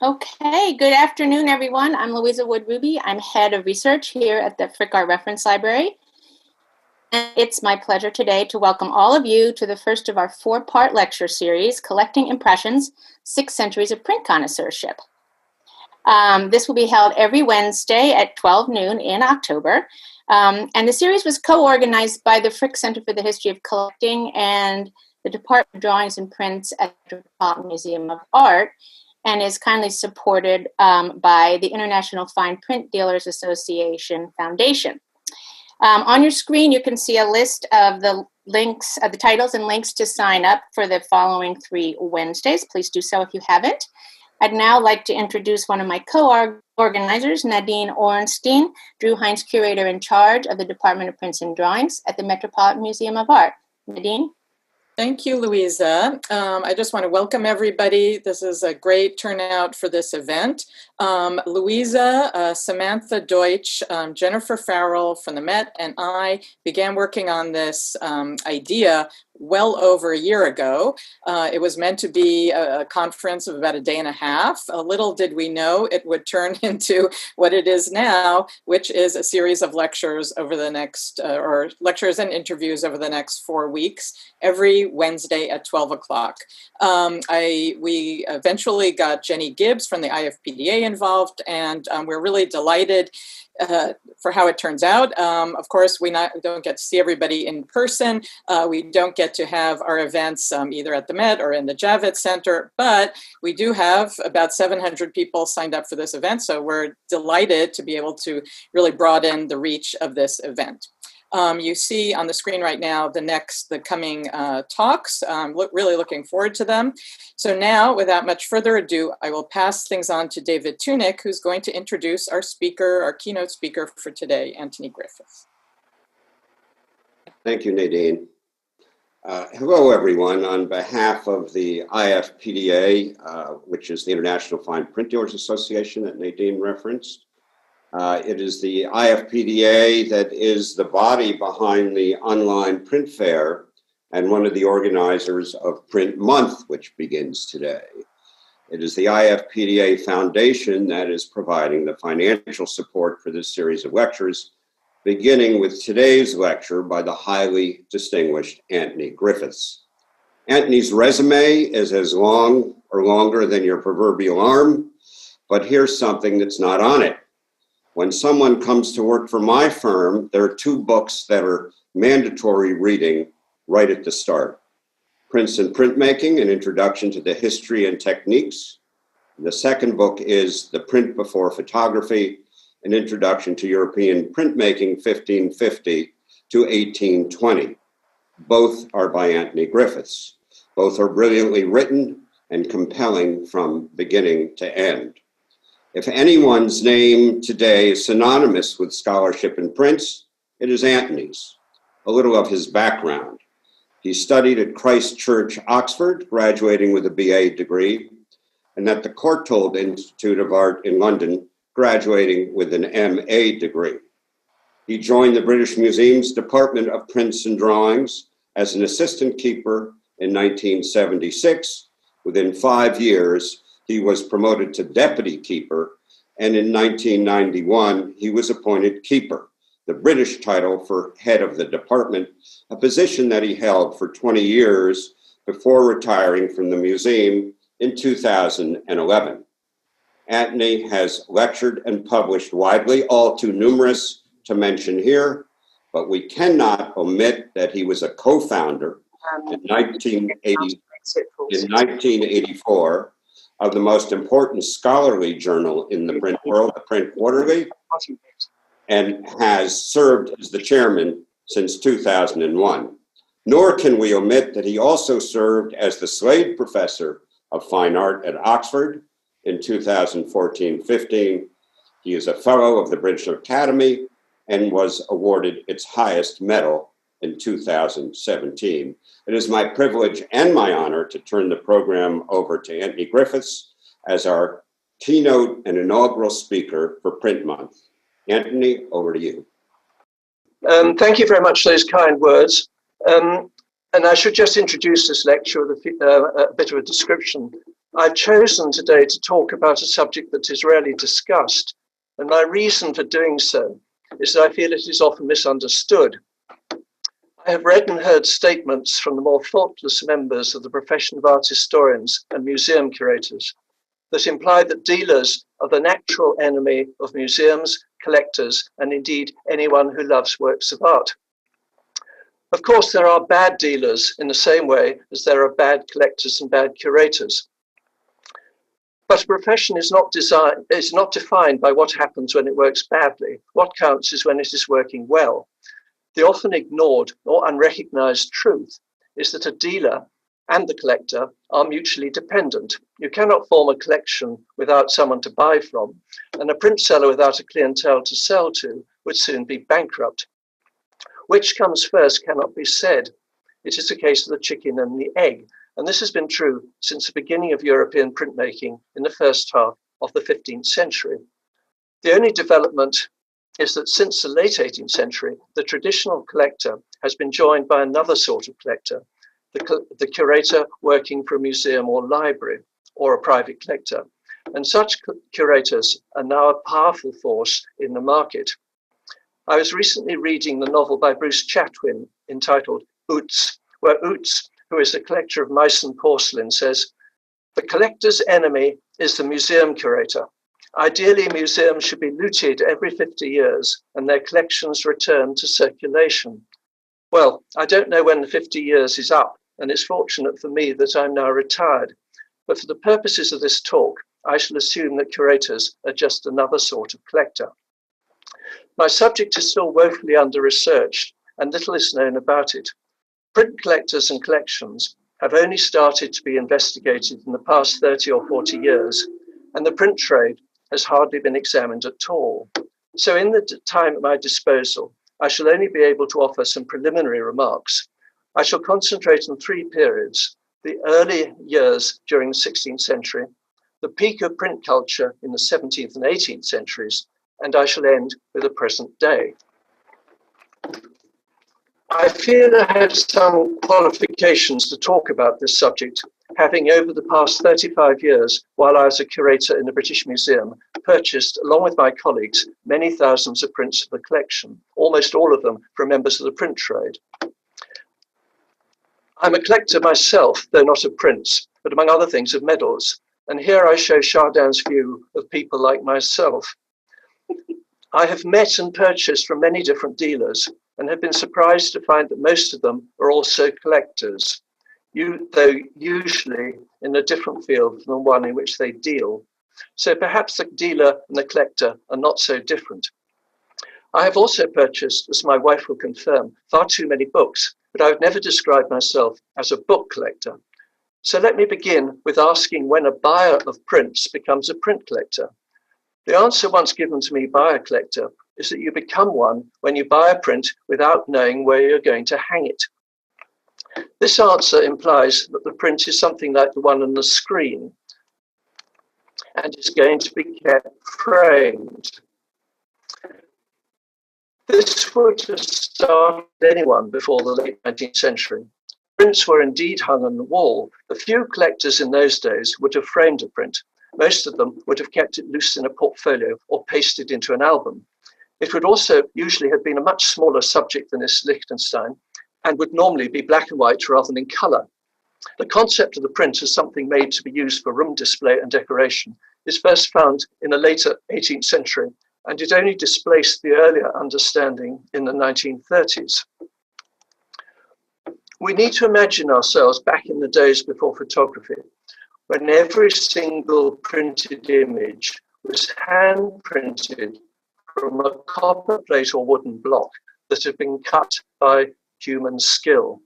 Okay, good afternoon, everyone. I'm Louisa Wood-Ruby. I'm head of research here at the Frick Art Reference Library. And it's my pleasure today to welcome all of you to the first of our four-part lecture series, Collecting Impressions, 6 Centuries of Print Connoisseurship. This will be held every Wednesday at 12 noon in October. And the series was co-organized by the Frick Center for the History of Collecting and the Department of Drawings and Prints at the Metropolitan Museum of Art, and is kindly supported by the International Fine Print Dealers Association Foundation. On your screen, you can see a list of the links, the titles and links to sign up for the following 3 Wednesdays. Please do so if you haven't. I'd now like to introduce one of my co-organizers, Nadine Orenstein, Heinz Curator in charge of the Department of Prints and Drawings at the Metropolitan Museum of Art. Nadine? Thank you, Louisa. I just want to welcome everybody. This is a great turnout for this event. Louisa, Samantha Deutsch, Jennifer Farrell from the Met, and I began working on this idea well over a year ago. It was meant to be a conference of about a day and a half. Little did we know it would turn into what it is now, which is a series of lectures over the next, or lectures and interviews over the next 4 weeks, every Wednesday at 12 o'clock. We eventually got Jenny Gibbs from the IFPDA involved, and we're really delighted for how it turns out. Of course, we don't get to see everybody in person. We don't get to have our events either at the Met or in the Javits Center, but we do have about 700 people signed up for this event, so we're delighted to be able to really broaden the reach of this event. You see on the screen right now the coming talks. Really looking forward to them. So now, without much further ado, I will pass things on to David Tunick, who's going to introduce our speaker, our keynote speaker for today, Antony Griffiths. Thank you, Nadine. Hello, everyone. On behalf of the IFPDA, which is the International Fine Print Dealers Association that Nadine referenced, it is the IFPDA that is the body behind the online print fair and one of the organizers of Print Month, which begins today. It is the IFPDA Foundation that is providing the financial support for this series of lectures, beginning with today's lecture by the highly distinguished Antony Griffiths. Antony's resume is as long or longer than your proverbial arm, but here's something that's not on it. When someone comes to work for my firm, there are 2 books that are mandatory reading right at the start. Prints and Printmaking, an introduction to the history and techniques. The second book is The Print Before Photography, an introduction to European printmaking 1550 to 1820. Both are by Antony Griffiths. Both are brilliantly written and compelling from beginning to end. If anyone's name today is synonymous with scholarship in prints, it is Antony's. A little of his background. He studied at Christ Church, Oxford, graduating with a BA degree, and at the Courtauld Institute of Art in London, graduating with an MA degree. He joined the British Museum's Department of Prints and Drawings as an assistant keeper in 1976. Within 5 years, he was promoted to deputy keeper, and in 1991, he was appointed keeper, the British title for head of the department, a position that he held for 20 years before retiring from the museum in 2011. Antony has lectured and published widely, all too numerous to mention here, but we cannot omit that he was a co-founder in 1984 of the most important scholarly journal in the print world, the Print Quarterly, and has served as the chairman since 2001. Nor can we omit that he also served as the Slade Professor of Fine Art at Oxford in 2014-15. He is a fellow of the British Academy and was awarded its highest medal in 2017. It is my privilege and my honor to turn the program over to Antony Griffiths as our keynote and inaugural speaker for Print Month. Antony, over to you. Thank you very much for those kind words. And I should just introduce this lecture with a bit of a description I've chosen today to talk about a subject that is rarely discussed, and my reason for doing so is that I feel it is often misunderstood. I have read and heard statements from the more thoughtless members of the profession of art historians and museum curators that imply that dealers are the natural enemy of museums, collectors, and indeed anyone who loves works of art. Of course, there are bad dealers in the same way as there are bad collectors and bad curators. But a profession is not defined by what happens when it works badly. What counts is when it is working well. The often ignored or unrecognized truth is that a dealer and the collector are mutually dependent. You cannot form a collection without someone to buy from, and a print seller without a clientele to sell to would soon be bankrupt. Which comes first cannot be said. It is a case of the chicken and the egg, and this has been true since the beginning of European printmaking in the first half of the 15th century. The only development is that since the late 18th century, the traditional collector has been joined by another sort of collector, the curator working for a museum or library, or a private collector. And such curators are now a powerful force in the market. I was recently reading the novel by Bruce Chatwin entitled Oots, where Oots, who is a collector of Meissen porcelain, says, "The collector's enemy is the museum curator. Ideally, museums should be looted every 50 years and their collections returned to circulation." Well, I don't know when the 50 years is up, and it's fortunate for me that I'm now retired. But for the purposes of this talk, I shall assume that curators are just another sort of collector. My subject is still woefully under-researched, and little is known about it. Print collectors and collections have only started to be investigated in the past 30 or 40 years, and the print trade has hardly been examined at all. So in the time at my disposal, I shall only be able to offer some preliminary remarks. I shall concentrate on three periods: the early years during the 16th century, the peak of print culture in the 17th and 18th centuries, and I shall end with the present day. I feel I have some qualifications to talk about this subject, having over the past 35 years, while I was a curator in the British Museum, purchased, along with my colleagues, many thousands of prints of the collection, almost all of them from members of the print trade. I'm a collector myself, though not of prints, but among other things of medals. And here I show Chardin's view of people like myself. I have met and purchased from many different dealers and have been surprised to find that most of them are also collectors, though usually in a different field from the one in which they deal. So perhaps the dealer and the collector are not so different. I have also purchased, as my wife will confirm, far too many books, but I would never describe myself as a book collector. So let me begin with asking when a buyer of prints becomes a print collector. The answer once given to me by a collector is that you become one when you buy a print without knowing where you're going to hang it. This answer implies that the print is something like the one on the screen and is going to be kept framed. This would have started anyone before the late 19th century. Prints were indeed hung on the wall. The few collectors in those days would have framed a print. Most of them would have kept it loose in a portfolio or pasted into an album. It would also usually have been a much smaller subject than this Liechtenstein and would normally be black and white rather than in colour. The concept of the print as something made to be used for room display and decoration is first found in the later 18th century, and it only displaced the earlier understanding in the 1930s. We need to imagine ourselves back in the days before photography, when every single printed image was hand-printed from a copper plate or wooden block that had been cut by human skill.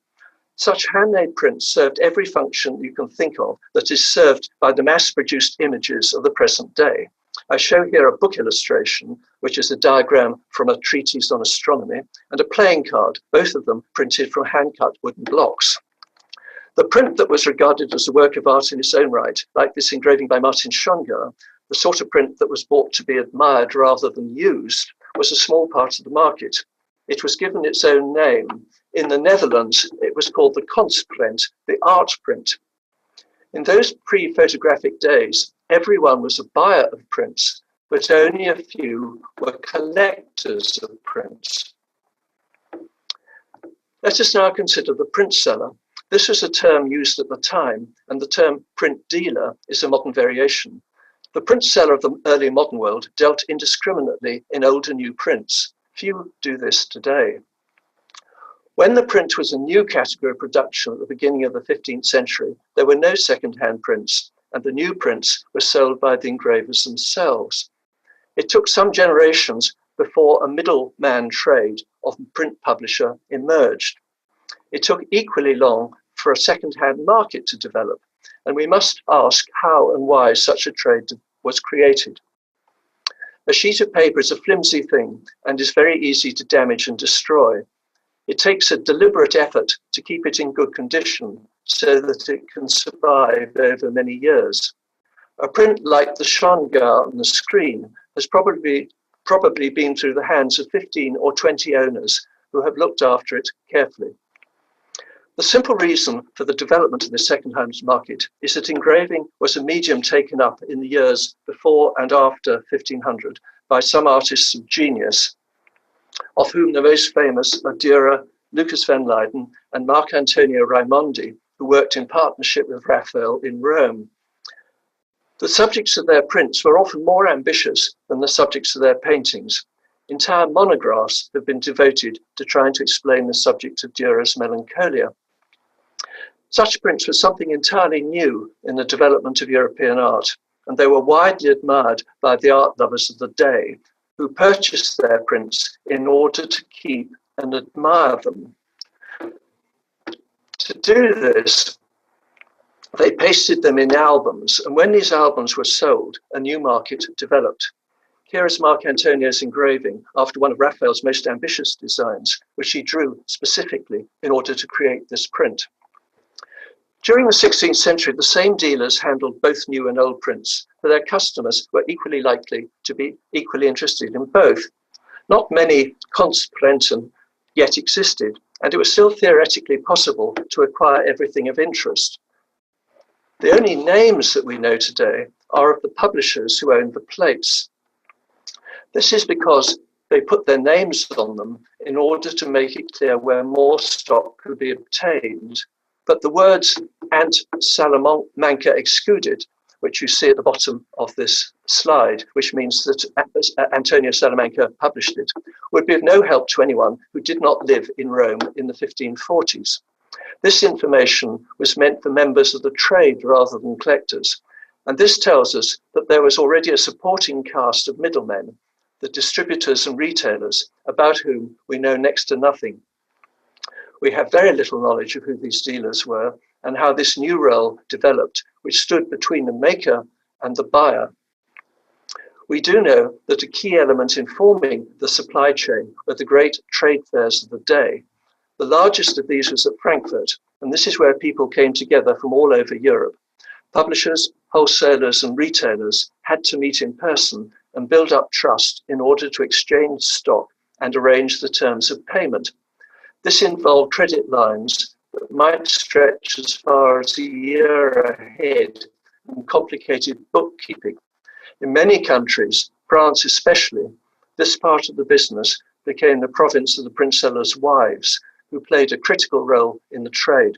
Such handmade prints served every function you can think of that is served by the mass-produced images of the present day. I show here a book illustration, which is a diagram from a treatise on astronomy, and a playing card, both of them printed from hand-cut wooden blocks. The print that was regarded as a work of art in its own right, like this engraving by Martin Schongauer, the sort of print that was bought to be admired rather than used, was a small part of the market. It was given its own name. In the Netherlands, it was called the Kunstprint, the art print. In those pre-photographic days, everyone was a buyer of prints, but only a few were collectors of prints. Let us now consider the printseller. This was a term used at the time, and the term print dealer is a modern variation. The printseller of the early modern world dealt indiscriminately in old and new prints. Few do this today. When the print was a new category of production at the beginning of the 15th century, there were no second-hand prints, and the new prints were sold by the engravers themselves. It took some generations before a middleman trade of print publisher emerged. It took equally long for a second-hand market to develop, and we must ask how and why such a trade was created. A sheet of paper is a flimsy thing and is very easy to damage and destroy. It takes a deliberate effort to keep it in good condition so that it can survive over many years. A print like the Schongau on the screen has probably been through the hands of 15 or 20 owners who have looked after it carefully. The simple reason for the development of the second-hand market is that engraving was a medium taken up in the years before and after 1500 by some artists of genius, of whom the most famous are Dürer, Lucas van Leyden, and Marcantonio Raimondi, who worked in partnership with Raphael in Rome. The subjects of their prints were often more ambitious than the subjects of their paintings. Entire monographs have been devoted to trying to explain the subject of Dürer's Melancholia. Such prints were something entirely new in the development of European art, and they were widely admired by the art lovers of the day, who purchased their prints in order to keep and admire them. To do this, they pasted them in albums, and when these albums were sold, a new market developed. Here is Marcantonio's engraving after one of Raphael's most ambitious designs, which he drew specifically in order to create this print. During the 16th century, the same dealers handled both new and old prints, for their customers were equally likely to be equally interested in both. Not many Kunstprenten yet existed, and it was still theoretically possible to acquire everything of interest. The only names that we know today are of the publishers who owned the plates. This is because they put their names on them in order to make it clear where more stock could be obtained. But the words "and Salamanca excluded," which you see at the bottom of this slide, which means that Antonio Salamanca published it, would be of no help to anyone who did not live in Rome in the 1540s. This information was meant for members of the trade rather than collectors, and this tells us that there was already a supporting cast of middlemen, the distributors and retailers, about whom we know next to nothing. We have very little knowledge of who these dealers were and how this new role developed, which stood between the maker and the buyer. We do know that a key element in forming the supply chain were the great trade fairs of the day. The largest of these was at Frankfurt, and this is where people came together from all over Europe. Publishers, wholesalers, and retailers had to meet in person and build up trust in order to exchange stock and arrange the terms of payment. This involved credit lines that might stretch as far as a year ahead and complicated bookkeeping. In many countries, France especially, this part of the business became the province of the printsellers' wives, who played a critical role in the trade.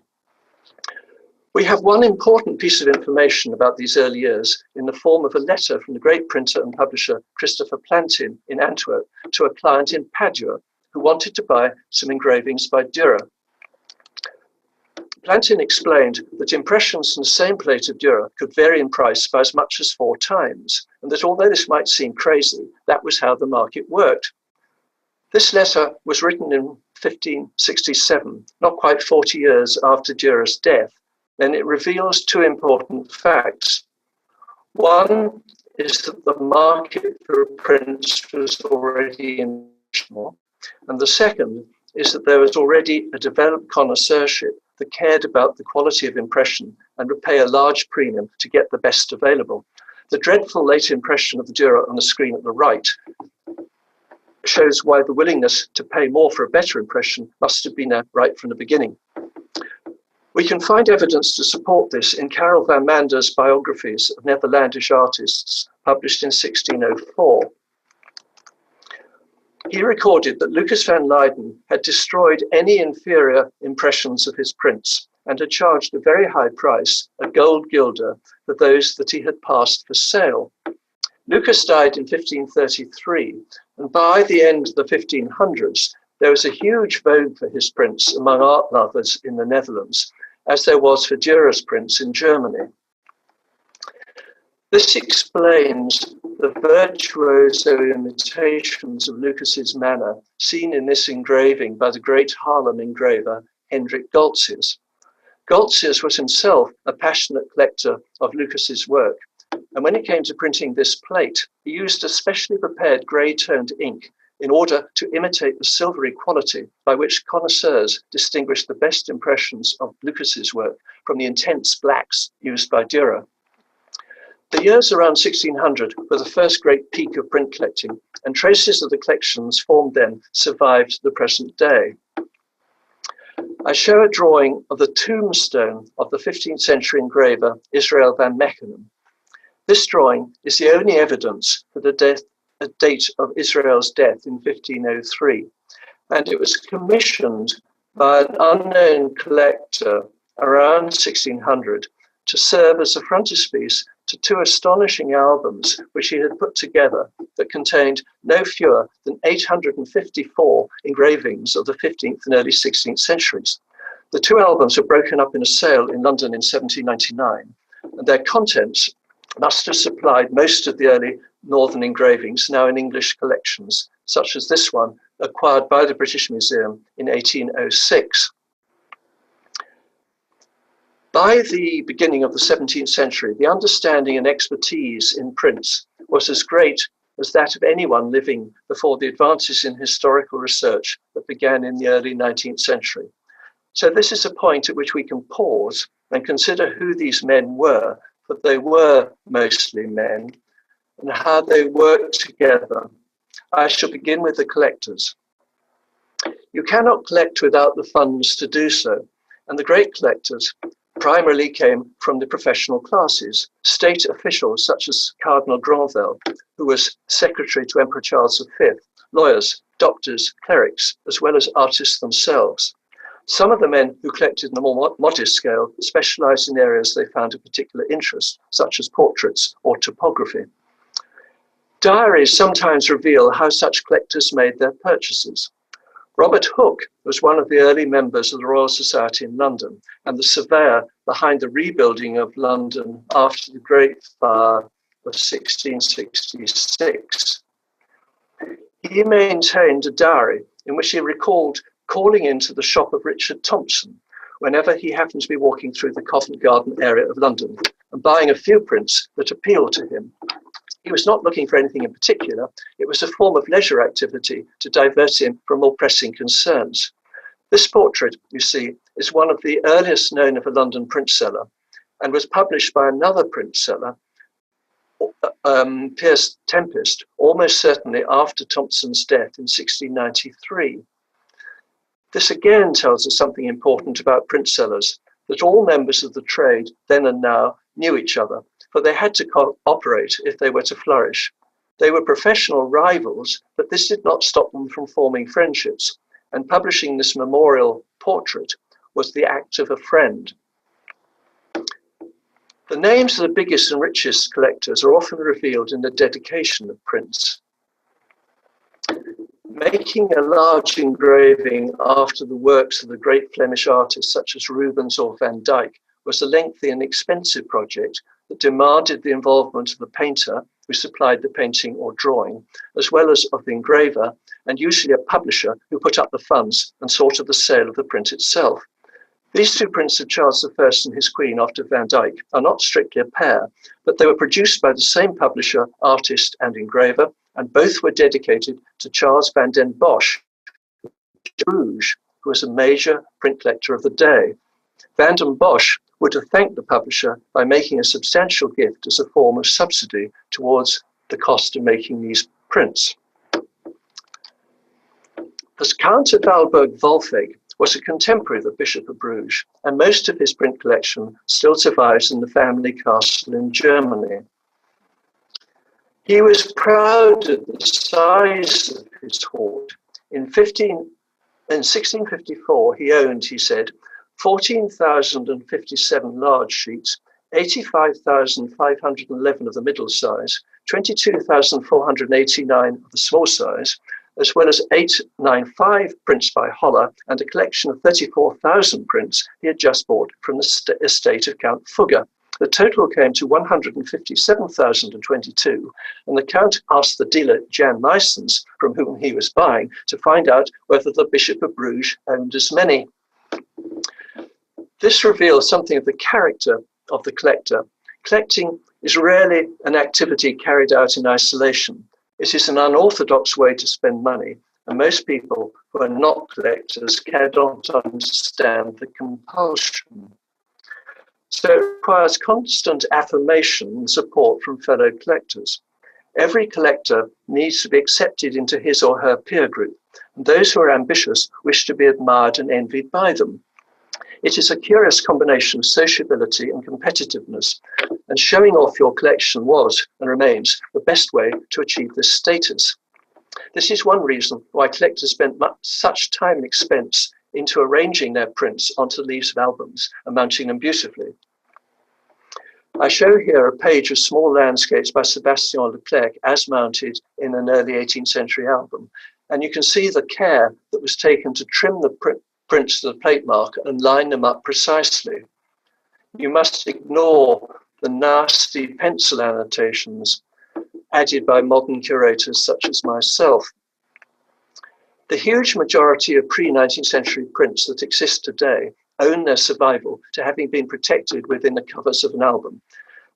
We have one important piece of information about these early years in the form of a letter from the great printer and publisher Christopher Plantin in Antwerp to a client in Padua who wanted to buy some engravings by Dürer. Plantin explained that impressions from the same plate of Dürer could vary in price by as much as 4 times, and that although this might seem crazy, that was how the market worked. This letter was written in 1567, not quite 40 years after Dürer's death, and it reveals 2 important facts. One is that the market for prints was already international, and the second is that there was already a developed connoisseurship that cared about the quality of impression and would pay a large premium to get the best available. The dreadful late impression of the Dürer on the screen at the right shows why the willingness to pay more for a better impression must have been there right from the beginning. We can find evidence to support this in Karel van Mander's biographies of Netherlandish artists, published in 1604. He recorded that Lucas van Leyden had destroyed any inferior impressions of his prints and had charged a very high price, a gold guilder, for those that he had passed for sale. Lucas died in 1533, and by the end of the 1500s, there was a huge vogue for his prints among art lovers in the Netherlands, as there was for Dürer's prints in Germany. This explains the virtuoso imitations of Lucas's manner seen in this engraving by the great Haarlem engraver Hendrik Goltzius. Goltzius was himself a passionate collector of Lucas's work, and when it came to printing this plate, he used a specially prepared grey-toned ink in order to imitate the silvery quality by which connoisseurs distinguish the best impressions of Lucas's work from the intense blacks used by Dürer. The years around 1600 were the first great peak of print collecting, and traces of the collections formed then survived to the present day. I show a drawing of the tombstone of the 15th century engraver Israel van Meckenem. This drawing is the only evidence for the date of Israel's death in 1503, and it was commissioned by an unknown collector around 1600 to serve as a frontispiece to two astonishing albums which he had put together that contained no fewer than 854 engravings of the 15th and early 16th centuries. The two albums were broken up in a sale in London in 1799, and their contents must have supplied most of the early northern engravings now in English collections, such as this one, acquired by the British Museum in 1806. By the beginning of the 17th century, the understanding and expertise in prints was as great as that of anyone living before the advances in historical research that began in the early 19th century. So this is a point at which we can pause and consider who these men were, for they were mostly men, and how they worked together. I shall begin with the collectors. You cannot collect without the funds to do so, and the great collectors primarily came from the professional classes, state officials such as Cardinal Granvelle, who was secretary to Emperor Charles V, lawyers, doctors, clerics, as well as artists themselves. Some of the men who collected on a more modest scale specialized in areas they found of particular interest, such as portraits or topography. Diaries sometimes reveal how such collectors made their purchases. Robert Hooke was one of the early members of the Royal Society in London and the surveyor behind the rebuilding of London after the Great Fire of 1666. He maintained a diary in which he recalled calling into the shop of Richard Thompson whenever he happened to be walking through the Covent Garden area of London and buying a few prints that appealed to him. He was not looking for anything in particular. It was a form of leisure activity to divert him from more pressing concerns. This portrait, you see, is one of the earliest known of a London printseller and was published by another printseller, Pierce Tempest, almost certainly after Thompson's death in 1693. This again tells us something important about print-sellers, that all members of the trade, then and now, knew each other, but they had to cooperate if they were to flourish. They were professional rivals, but this did not stop them from forming friendships, and publishing this memorial portrait was the act of a friend. The names of the biggest and richest collectors are often revealed in the dedication of prints. Making a large engraving after the works of the great Flemish artists such as Rubens or Van Dyck was a lengthy and expensive project that demanded the involvement of the painter who supplied the painting or drawing, as well as of the engraver, and usually a publisher who put up the funds and saw to the sale of the print itself. These two prints of Charles I and his Queen after Van Dyck are not strictly a pair, but they were produced by the same publisher, artist, and engraver, and both were dedicated to Charles van den Bosch, Bruges, who was a major print collector of the day. Van den Bosch would have thanked the publisher by making a substantial gift as a form of subsidy towards the cost of making these prints. The Count of Valberg-Wolfegg was a contemporary of the Bishop of Bruges, and most of his print collection still survives in the family castle in Germany. He was proud of the size of his hoard. In 1654, he owned, he said, 14,057 large sheets, 85,511 of the middle size, 22,489 of the small size, as well as 895 prints by Holler and a collection of 34,000 prints he had just bought from the estate of Count Fugger. The total came to 157,022, and the Count asked the dealer Jnn Meyssens, from whom he was buying, to find out whether the Bishop of Bruges owned as many. This reveals something of the character of the collector. Collecting is rarely an activity carried out in isolation. It is an unorthodox way to spend money, and most people who are not collectors cannot understand the compulsion. So it requires constant affirmation and support from fellow collectors. Every collector needs to be accepted into his or her peer group, and those who are ambitious wish to be admired and envied by them. It is a curious combination of sociability and competitiveness, and showing off your collection was and remains the best way to achieve this status. This is one reason why collectors spent such time and expense into arranging their prints onto leaves of albums and mounting them beautifully. I show here a page of small landscapes by Sebastien Leclerc as mounted in an early 18th century album. And you can see the care that was taken to trim the prints to the plate mark and line them up precisely. You must ignore the nasty pencil annotations added by modern curators such as myself. The huge majority of pre-19th century prints that exist today owe their survival to having been protected within the covers of an album.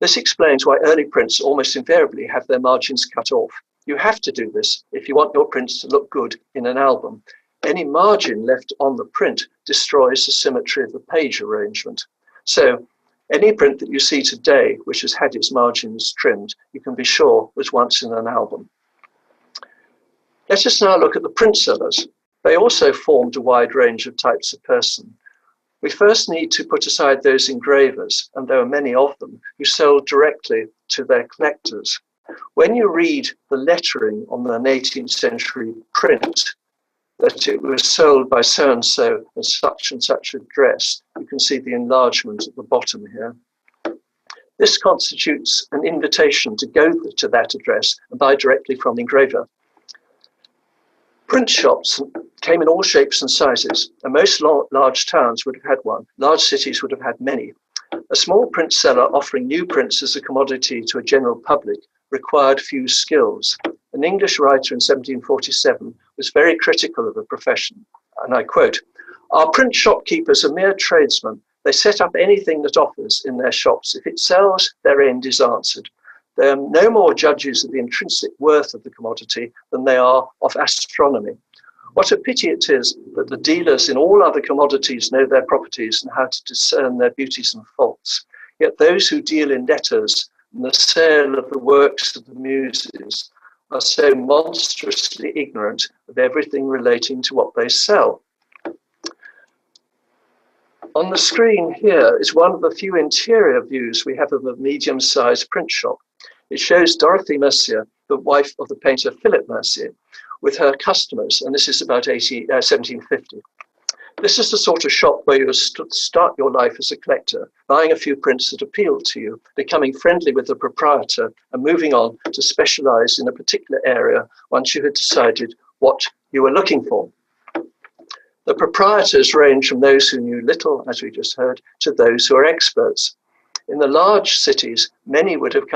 This explains why early prints almost invariably have their margins cut off. You have to do this if you want your prints to look good in an album. Any margin left on the print destroys the symmetry of the page arrangement. So any print that you see today which has had its margins trimmed, you can be sure was once in an album. Let us now look at the print-sellers. They also formed a wide range of types of person. We first need to put aside those engravers, and there are many of them, who sold directly to their collectors. When you read the lettering on an 18th century print, that it was sold by so-and-so at such and such address, you can see the enlargement at the bottom here. This constitutes an invitation to go to that address and buy directly from the engraver. Print shops came in all shapes and sizes, and most large towns would have had one. Large cities would have had many. A small print seller offering new prints as a commodity to a general public required few skills. An English writer in 1747 was very critical of the profession, and I quote, "Our print shopkeepers are mere tradesmen. They set up anything that offers in their shops. If it sells, their end is answered. They are no more judges of the intrinsic worth of the commodity than they are of astronomy. What a pity it is that the dealers in all other commodities know their properties and how to discern their beauties and faults. Yet those who deal in letters and the sale of the works of the muses are so monstrously ignorant of everything relating to what they sell." On the screen here is one of the few interior views we have of a medium-sized print shop. It shows Dorothy Mercier, the wife of the painter Philip Mercier, with her customers, and this is about 1750. This is the sort of shop where you start your life as a collector, buying a few prints that appeal to you, becoming friendly with the proprietor, and moving on to specialize in a particular area once you had decided what you were looking for. The proprietors range from those who knew little, as we just heard, to those who are experts. In the large cities, many would have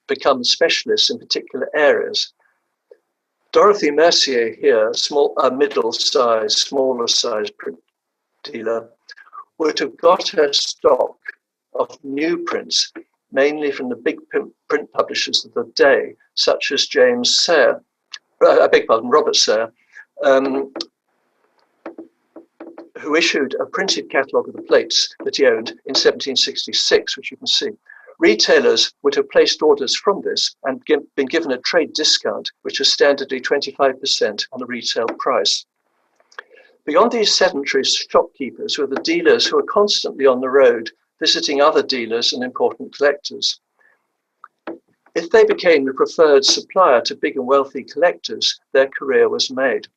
become specialists in particular areas. Dorothy Mercier here, a middle-sized, smaller-sized print dealer, would have got her stock of new prints, mainly from the big print publishers of the day, such as Robert Sayre, who issued a printed catalogue of the plates that he owned in 1766, which you can see. Retailers would have placed orders from this and been given a trade discount, which is standardly 25% on the retail price. Beyond these sedentary shopkeepers were the dealers who were constantly on the road, visiting other dealers and important collectors. If they became the preferred supplier to big and wealthy collectors, their career was made.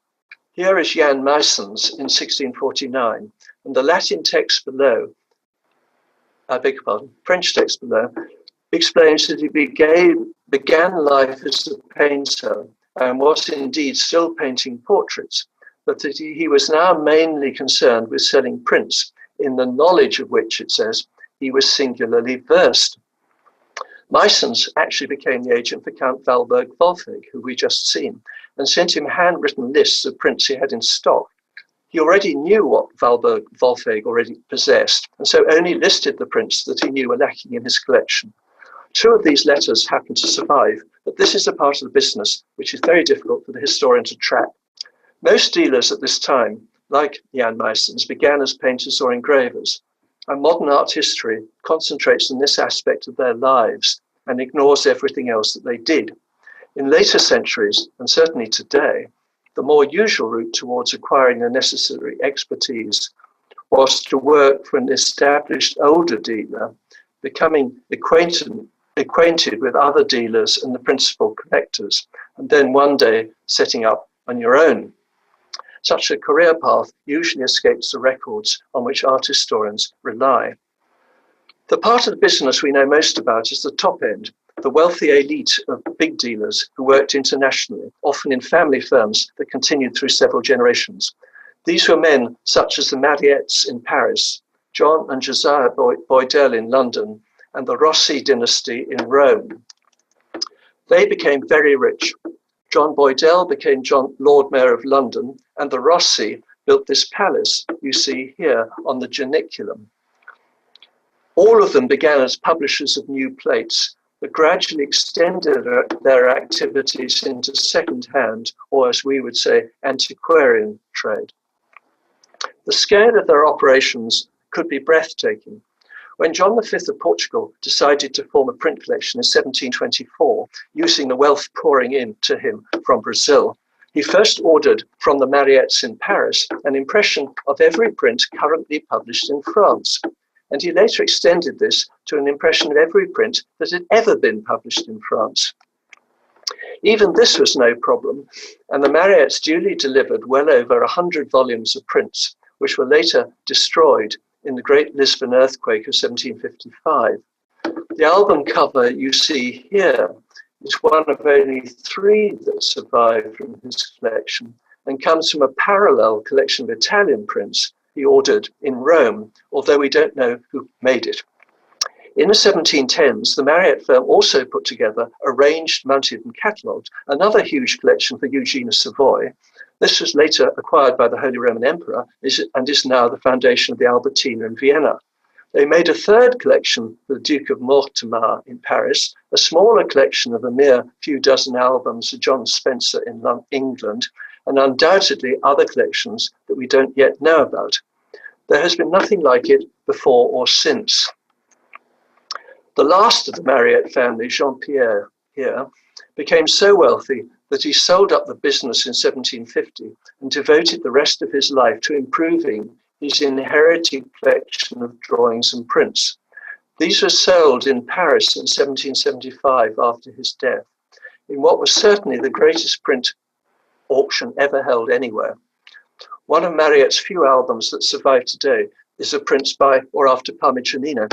Here is Jnn Meyssens in 1649, and the Latin text below, French text below, explains that he began life as a painter and was indeed still painting portraits, but that he was now mainly concerned with selling prints, in the knowledge of which, it says, he was singularly versed. Meyssens actually became the agent for Count Walburg Wolfgang, who we just seen, and sent him handwritten lists of prints he had in stock. He already knew what Walburg Wolfgang already possessed, and so only listed the prints that he knew were lacking in his collection. 2 of these letters happen to survive, but this is a part of the business which is very difficult for the historian to track. Most dealers at this time, like Jnn Meyssens, began as painters or engravers, and modern art history concentrates on this aspect of their lives and ignores everything else that they did. In later centuries, and certainly today, the more usual route towards acquiring the necessary expertise was to work for an established older dealer, becoming acquainted with other dealers and the principal collectors, and then one day setting up on your own. Such a career path usually escapes the records on which art historians rely. The part of the business we know most about is the top end, the wealthy elite of big dealers who worked internationally, often in family firms that continued through several generations. These were men such as the Mariettes in Paris, John and Josiah Boydell in London, and the Rossi dynasty in Rome. They became very rich. John Boydell became Lord Mayor of London, and the Rossi built this palace you see here on the Janiculum. All of them began as publishers of new plates, but gradually extended their activities into second-hand, or as we would say, antiquarian trade. The scale of their operations could be breathtaking. When John V of Portugal decided to form a print collection in 1724, using the wealth pouring in to him from Brazil, he first ordered from the Mariettes in Paris an impression of every print currently published in France. And he later extended this to an impression of every print that had ever been published in France. Even this was no problem, and the Mariettes duly delivered well over 100 volumes of prints, which were later destroyed in the Great Lisbon earthquake of 1755. The album cover you see here is one of only 3 that survived from his collection and comes from a parallel collection of Italian prints he ordered in Rome, although we don't know who made it. In the 1710s, the Mariette firm also put together, arranged, mounted and catalogued, another huge collection for Eugene of Savoy. This was later acquired by the Holy Roman Emperor and is now the foundation of the Albertina in Vienna. They made a 3rd collection for the Duke of Mortemar in Paris, a smaller collection of a mere few dozen albums of John Spencer in England, and undoubtedly other collections that we don't yet know about. There has been nothing like it before or since. The last of the Mariette family, Jean-Pierre here, became so wealthy that he sold up the business in 1750 and devoted the rest of his life to improving his inherited collection of drawings and prints. These were sold in Paris in 1775 after his death, in what was certainly the greatest print auction ever held anywhere. One of Mariette's few albums that survive today is a print by or after Parmigianino.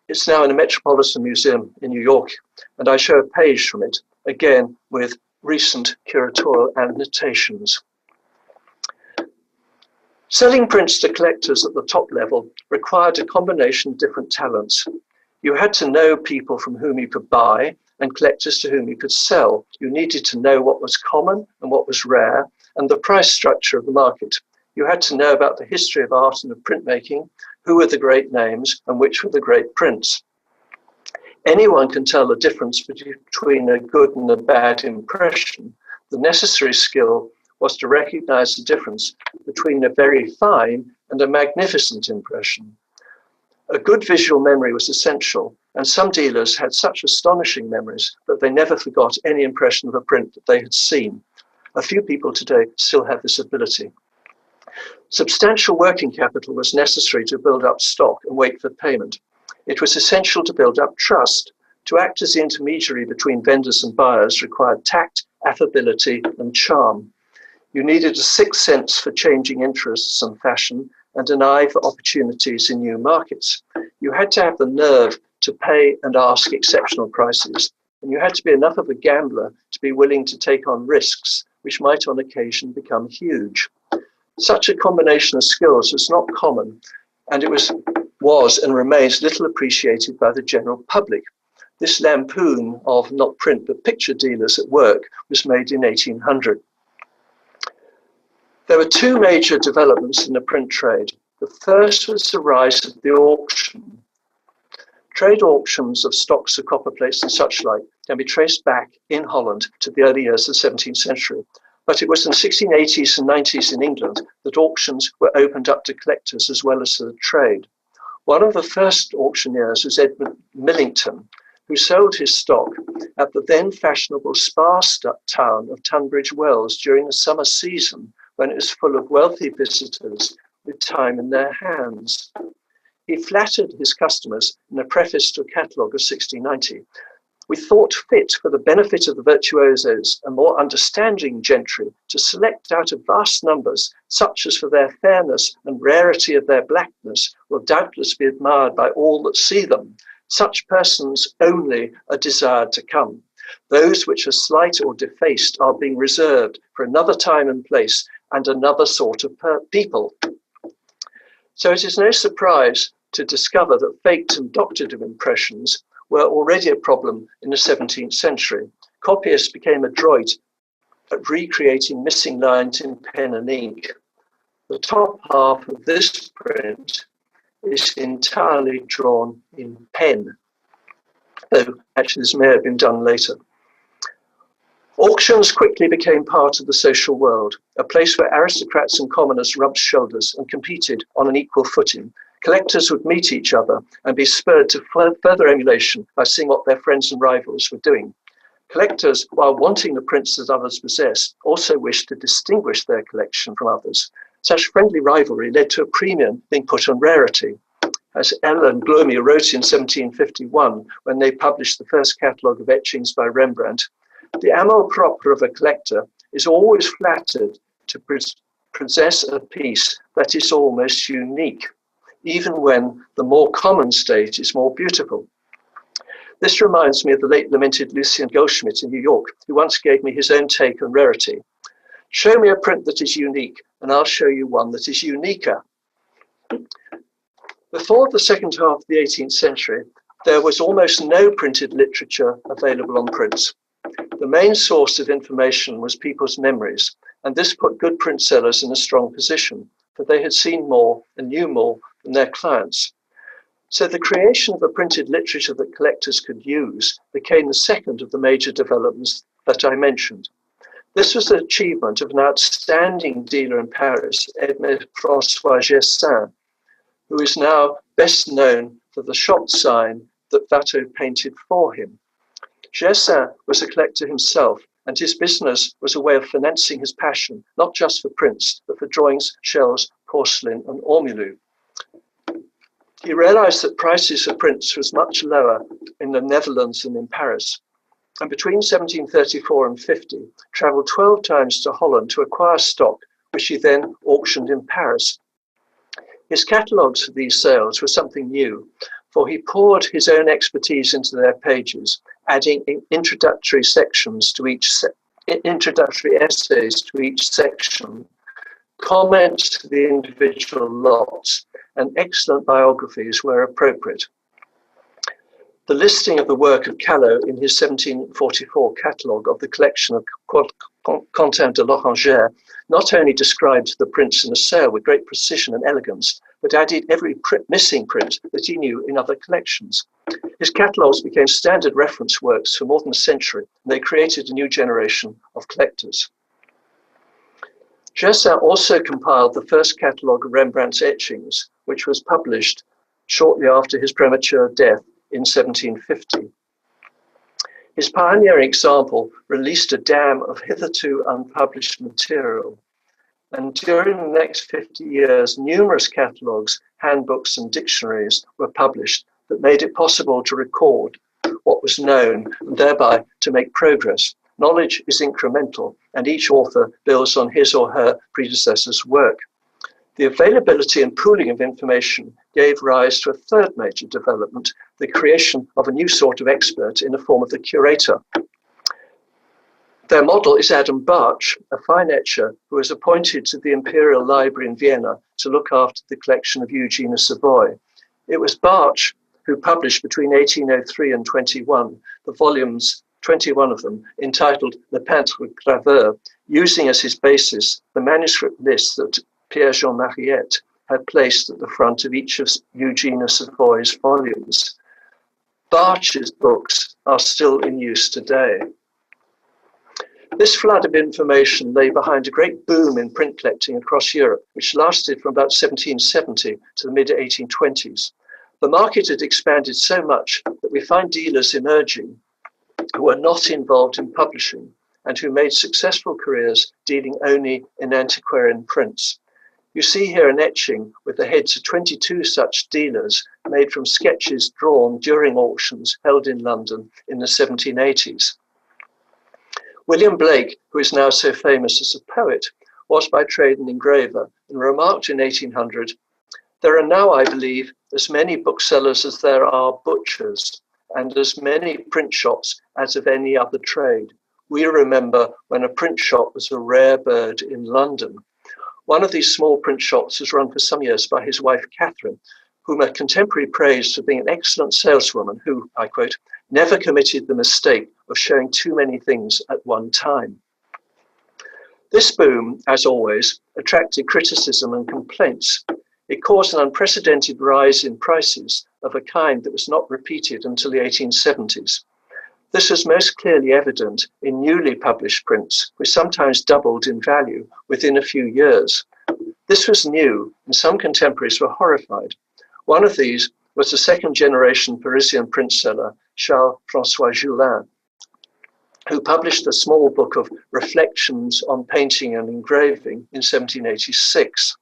It's now in the Metropolitan Museum in New York, and I show a page from it, again with recent curatorial annotations. Selling prints to collectors at the top level required a combination of different talents. You had to know people from whom you could buy and collectors to whom you could sell. You needed to know what was common and what was rare and the price structure of the market. You had to know about the history of art and of printmaking, who were the great names and which were the great prints. Anyone can tell the difference between a good and a bad impression. The necessary skill was to recognize the difference between a very fine and a magnificent impression. A good visual memory was essential, and some dealers had such astonishing memories that they never forgot any impression of a print that they had seen. A few people today still have this ability. Substantial working capital was necessary to build up stock and wait for payment. It was essential to build up trust. To act as the intermediary between vendors and buyers required tact, affability, and charm. You needed a sixth sense for changing interests and fashion, and an eye for opportunities in new markets. You had to have the nerve to pay and ask exceptional prices, and you had to be enough of a gambler to be willing to take on risks, which might on occasion become huge. Such a combination of skills was not common, and it was and remains little appreciated by the general public. This lampoon of not print but picture dealers at work was made in 1800. There were two major developments in the print trade. The first was the rise of the auction. Trade auctions of stocks of copper plates and such like can be traced back in Holland to the early years of the 17th century. But it was in the 1680s and 90s in England that auctions were opened up to collectors as well as to the trade. One of the first auctioneers was Edmund Millington, who sold his stock at the then fashionable spa town of Tunbridge Wells during the summer season, when it was full of wealthy visitors with time in their hands. He flattered his customers in a preface to a catalogue of 1690. We thought fit for the benefit of the virtuosos and more understanding gentry to select out of vast numbers, such as for their fairness and rarity of their blackness will doubtless be admired by all that see them. Such persons only are desired to come. Those which are slight or defaced are being reserved for another time and place and another sort of people. So it is no surprise to discover that faked and doctored impressions were already a problem in the 17th century. Copyists became adroit at recreating missing lines in pen and ink. The top half of this print is entirely drawn in pen, though actually this may have been done later. Auctions quickly became part of the social world, a place where aristocrats and commoners rubbed shoulders and competed on an equal footing. Collectors would meet each other and be spurred to further emulation by seeing what their friends and rivals were doing. Collectors, while wanting the prints that others possessed, also wished to distinguish their collection from others. Such friendly rivalry led to a premium being put on rarity. As Ellen Gloomy wrote in 1751, when they published the first catalogue of etchings by Rembrandt, the amour propre of a collector is always flattered to possess a piece that is almost unique, even when the more common state is more beautiful. This reminds me of the late lamented Lucien Goldschmidt in New York, who once gave me his own take on rarity. Show me a print that is unique, and I'll show you one that is uniquer. Before the second half of the 18th century, there was almost no printed literature available on prints. The main source of information was people's memories, and this put good print sellers in a strong position, for they had seen more and knew more than their clients. So the creation of a printed literature that collectors could use became the second of the major developments that I mentioned. This was the achievement of an outstanding dealer in Paris, Edmé François Gessin, who is now best known for the shop sign that Watteau painted for him. Gessin was a collector himself, and his business was a way of financing his passion, not just for prints, but for drawings, shells, porcelain, and ormolu. He realized that prices for prints was much lower in the Netherlands than in Paris, and between 1734 and 50, traveled 12 times to Holland to acquire stock, which he then auctioned in Paris. His catalogues for these sales were something new, for he poured his own expertise into their pages, adding introductory sections to introductory essays to each section, comments to the individual lots, and excellent biographies where appropriate. The listing of the work of Callot in his 1744 catalogue of the collection of Quentin de l'Oranger not only described the prints in the sale with great precision and elegance, but added every missing print that he knew in other collections. His catalogues became standard reference works for more than a century, and they created a new generation of collectors. Gessin also compiled the first catalogue of Rembrandt's etchings, which was published shortly after his premature death in 1750. His pioneering example released a dam of hitherto unpublished material. And during the next 50 years, numerous catalogues, handbooks, and dictionaries were published that made it possible to record what was known and thereby to make progress. Knowledge is incremental, and each author builds on his or her predecessor's work. The availability and pooling of information gave rise to a third major development, the creation of a new sort of expert in the form of the curator. Their model is Adam Bartsch, a fine etcher who was appointed to the Imperial Library in Vienna to look after the collection of Eugene of Savoy. It was Bartsch who published between 1803 and 21 the volumes, 21 of them, entitled Le Peintre Graveur, using as his basis the manuscript list that Pierre-Jean Mariette had placed at the front of each of Eugene of Savoy's volumes. Bartsch's books are still in use today. This flood of information lay behind a great boom in print collecting across Europe, which lasted from about 1770 to the mid-1820s. The market had expanded so much that we find dealers emerging who were not involved in publishing and who made successful careers dealing only in antiquarian prints. You see here an etching with the heads of 22 such dealers made from sketches drawn during auctions held in London in the 1780s. William Blake, who is now so famous as a poet, was by trade an engraver and remarked in 1800, "There are now, I believe, as many booksellers as there are butchers, and as many print shops as of any other trade. We remember when a print shop was a rare bird in London." One of these small print shops was run for some years by his wife, Catherine, whom a contemporary praised for being an excellent saleswoman who, I quote, "never committed the mistake of showing too many things at one time." This boom, as always, attracted criticism and complaints. It caused an unprecedented rise in prices of a kind that was not repeated until the 1870s. This was most clearly evident in newly published prints, which sometimes doubled in value within a few years. This was new, and some contemporaries were horrified. One of these was the second-generation Parisian printseller, Charles-François Joullain, who published a small book of reflections on painting and engraving in 1786.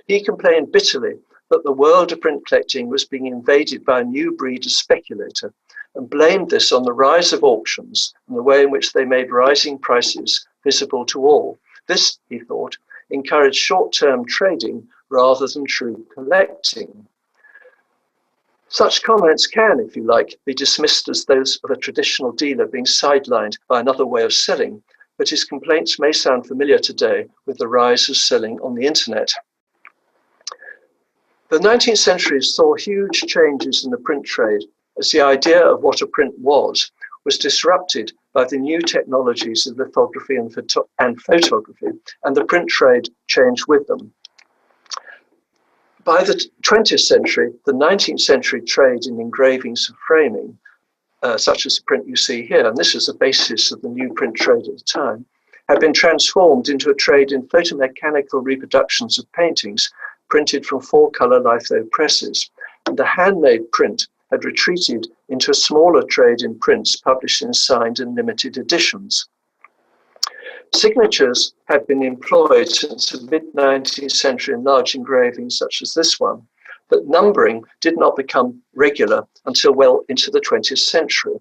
He complained bitterly that the world of print collecting was being invaded by a new breed of speculator, and blamed this on the rise of auctions and the way in which they made rising prices visible to all. This, he thought, encouraged short-term trading rather than true collecting. Such comments can, if you like, be dismissed as those of a traditional dealer being sidelined by another way of selling, but his complaints may sound familiar today with the rise of selling on the internet. The 19th century saw huge changes in the print trade as the idea of what a print was disrupted by the new technologies of lithography and photography, and the print trade changed with them. By the 20th century, the 19th century trade in engravings and framing, such as the print you see here, and this is the basis of the new print trade at the time, had been transformed into a trade in photomechanical reproductions of paintings printed from four-color litho presses, and the handmade print had retreated into a smaller trade in prints published in signed and limited editions. Signatures had been employed since the mid-19th century in large engravings such as this one, but numbering did not become regular until well into the 20th century.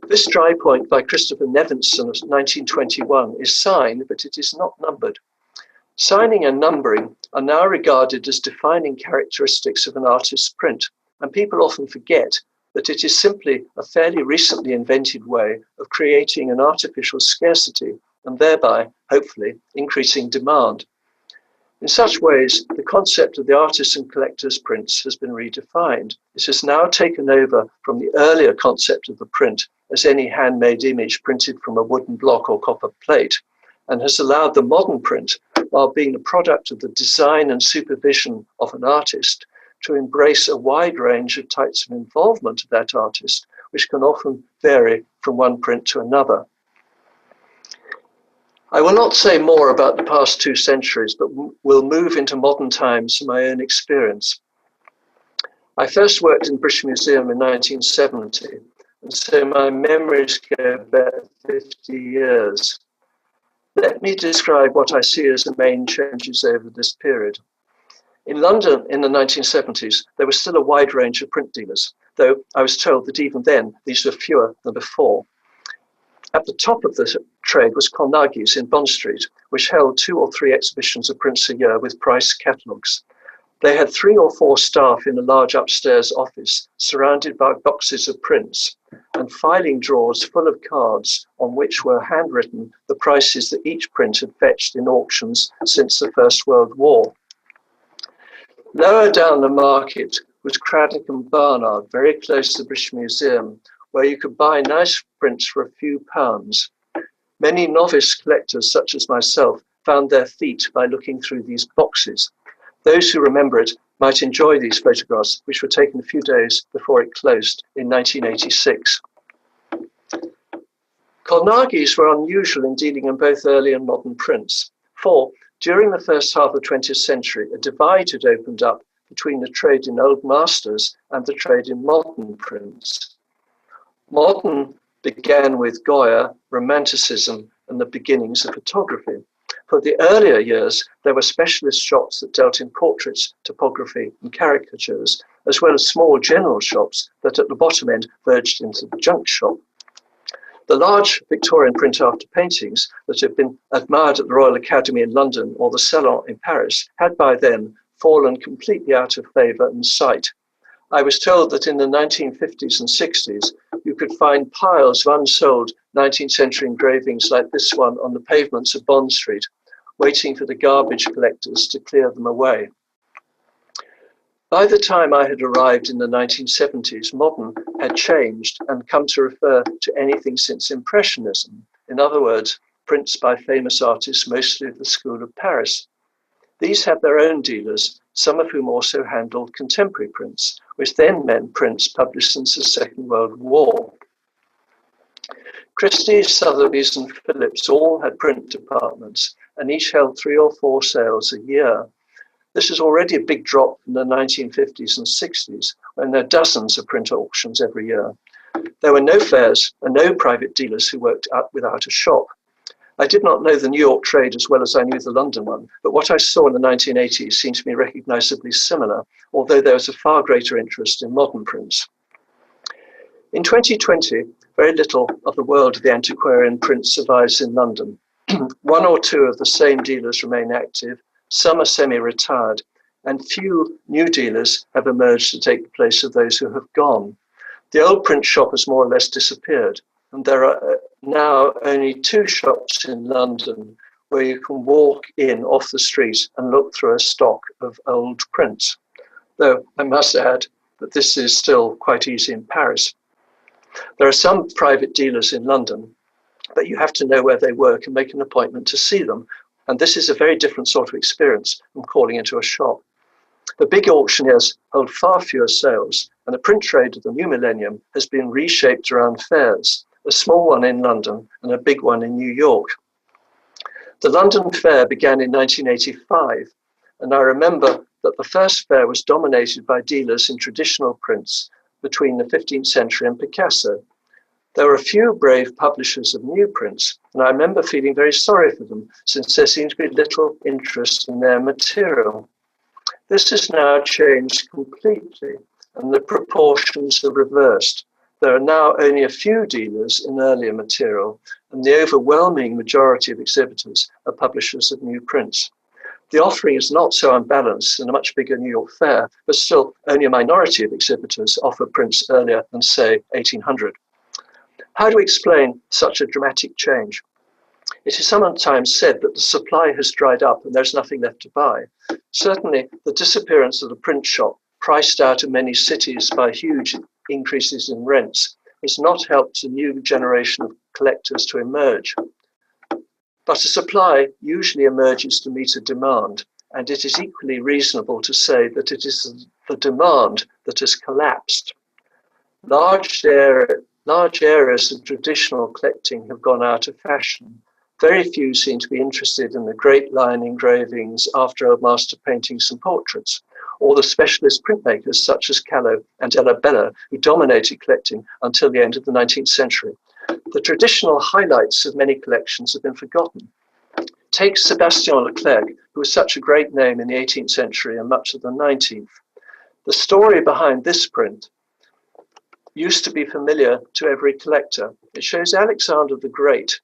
This dry point by Christopher Nevinson of 1921 is signed, but it is not numbered. Signing and numbering are now regarded as defining characteristics of an artist's print, and people often forget that it is simply a fairly recently invented way of creating an artificial scarcity and thereby, hopefully, increasing demand. In such ways, the concept of the artist and collector's prints has been redefined. It has now taken over from the earlier concept of the print as any handmade image printed from a wooden block or copper plate, and has allowed the modern print, while being the product of the design and supervision of an artist, to embrace a wide range of types of involvement of that artist, which can often vary from one print to another. I will not say more about the past 2 centuries, but will move into modern times from my own experience. I first worked in the British Museum in 1970, and so my memories go back 50 years. Let me describe what I see as the main changes over this period. In London in the 1970s, there was still a wide range of print dealers, though I was told that even then these were fewer than before. At the top of the trade was Carnegie's in Bond Street, which held 2 or 3 exhibitions of prints a year with price catalogues. They had 3 or 4 staff in a large upstairs office, surrounded by boxes of prints and filing drawers full of cards on which were handwritten the prices that each print had fetched in auctions since the First World War. Lower down the market was Craddock and Barnard, very close to the British Museum, where you could buy nice prints for a few pounds. Many novice collectors, such as myself, found their feet by looking through these boxes. Those who remember it might enjoy these photographs, which were taken a few days before it closed in 1986. Carnegie's were unusual in dealing in both early and modern prints, for during the first half of the 20th century, a divide had opened up between the trade in old masters and the trade in modern prints. Modern began with Goya, Romanticism, and the beginnings of photography. For the earlier years, there were specialist shops that dealt in portraits, topography, and caricatures, as well as small general shops that at the bottom end verged into the junk shop. The large Victorian print after paintings that had been admired at the Royal Academy in London or the Salon in Paris had by then fallen completely out of favour and sight. I was told that in the 1950s and 60s, you could find piles of unsold 19th century engravings like this one on the pavements of Bond Street, waiting for the garbage collectors to clear them away. By the time I had arrived in the 1970s, modern had changed and come to refer to anything since Impressionism. In other words, prints by famous artists, mostly of the School of Paris. These had their own dealers, some of whom also handled contemporary prints, which then meant prints published since the Second World War. Christie's, Sotheby's, and Phillips all had print departments, and each held 3 or 4 sales a year. This is already a big drop from the 1950s and 60s, when there were dozens of print auctions every year. There were no fairs and no private dealers who worked without a shop. I did not know the New York trade as well as I knew the London one, but what I saw in the 1980s seemed to me recognizably similar, although there was a far greater interest in modern prints. In 2020, very little of the world of the antiquarian print survives in London. 1 or 2 of the same dealers remain active, some are semi-retired, and few new dealers have emerged to take the place of those who have gone. The old print shop has more or less disappeared, and there are now only 2 shops in London where you can walk in off the street and look through a stock of old prints. Though I must add that this is still quite easy in Paris. There are some private dealers in London, but you have to know where they work and make an appointment to see them. And this is a very different sort of experience from calling into a shop. The big auctioneers hold far fewer sales, and the print trade of the new millennium has been reshaped around fairs, a small one in London and a big one in New York. The London Fair began in 1985, and I remember that the first fair was dominated by dealers in traditional prints between the 15th century and Picasso. There were a few brave publishers of new prints, and I remember feeling very sorry for them, since there seemed to be little interest in their material. This has now changed completely, and the proportions are reversed. There are now only a few dealers in earlier material, and the overwhelming majority of exhibitors are publishers of new prints. The offering is not so unbalanced in a much bigger New York fair, but still only a minority of exhibitors offer prints earlier than, say, 1800. How do we explain such a dramatic change? It is sometimes said that the supply has dried up and there's nothing left to buy. Certainly, the disappearance of the print shop, priced out in many cities by huge increases in rents, has not helped a new generation of collectors to emerge. But a supply usually emerges to meet a demand, and it is equally reasonable to say that it is the demand that has collapsed. Large areas of traditional collecting have gone out of fashion. Very few seem to be interested in the great line engravings, after old master paintings and portraits, or the specialist printmakers such as Callo and Della Bella, who dominated collecting until the end of the 19th century. The traditional highlights of many collections have been forgotten. Take Sebastien Leclerc, who was such a great name in the 18th century and much of the 19th. The story behind this print used to be familiar to every collector. It shows Alexander the Great